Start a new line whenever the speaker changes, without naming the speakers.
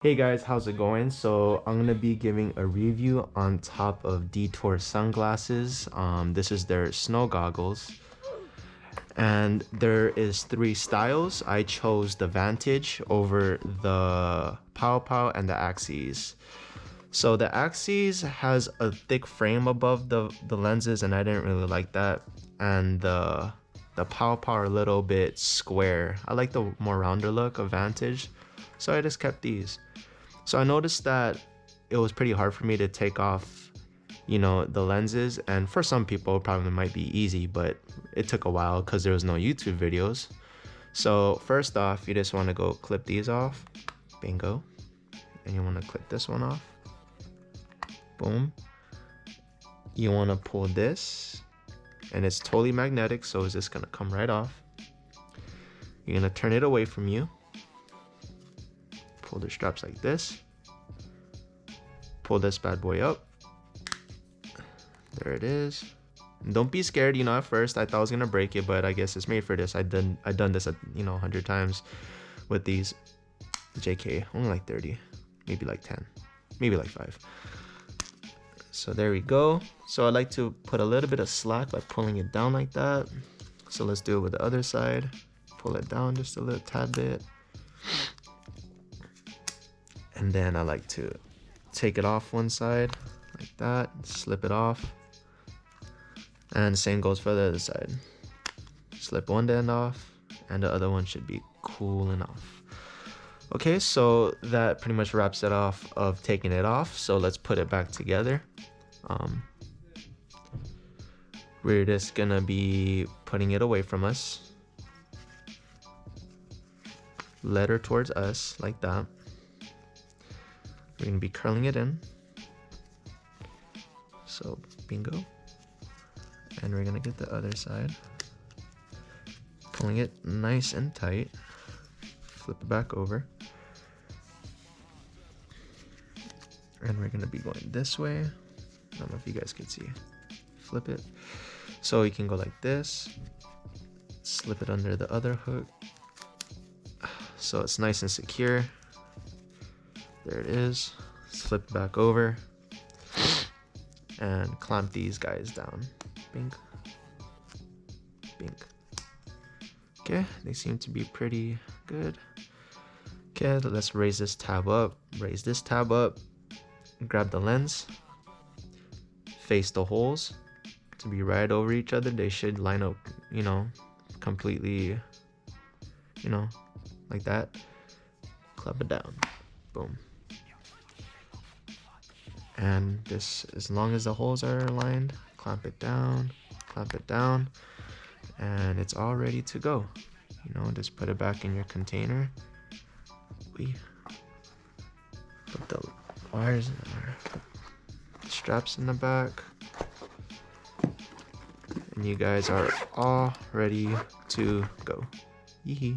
Hey guys, how's it going? So I'm gonna be giving a review on top of Detour sunglasses. This is their snow goggles, and there is three styles. I chose the Vantage over the Pow and the Axes. So the Axes has a thick frame above the lenses, and I didn't really like that. And the Pow are a little bit square. I like the more rounder look of Vantage, so I just kept these. So I noticed that it was pretty hard for me to take off, the lenses. And for some people, it probably might be easy, but it took a while because there was no YouTube videos. So first off, you just want to go clip these off. Bingo. And you want to clip this one off. Boom. You want to pull this. And it's totally magnetic, so it's just going to come right off. You're going to turn it away from you. Pull the straps like this. Pull this bad boy up. There it is. And don't be scared. At first I thought I was gonna break it, but I guess it's made for this. I've done this 100 times with these. JK, only like 30, maybe like 10, maybe like 5. So there we go. So I like to put a little bit of slack by pulling it down like that. So let's do it with the other side. Pull it down just a little tad bit. And then I like to take it off one side like that, slip it off. And the same goes for the other side. Slip one end off, and the other one should be cooling off. Okay, so that pretty much wraps it off of taking it off. So let's put it back together. We're just gonna be putting it away from us. Letter towards us, like that. We're gonna be curling it in. So bingo. And we're gonna get the other side. Pulling it nice and tight. Flip it back over. And we're gonna be going this way. I don't know if you guys can see. Flip it. So you can go like this. Slip it under the other hook. So it's nice and secure. There it is. Flip it back over. And clamp these guys down. Bink. Bink. Okay, they seem to be pretty good. Okay, let's raise this tab up. Raise this tab up. Grab the lens. Face the holes to be right over each other. They should line up, completely, like that. Club it down. Boom. And this, as long as the holes are aligned, clamp it down, and it's all ready to go. Just put it back in your container. We put the wires or straps in the back, and you guys are all ready to go. Yee-hee.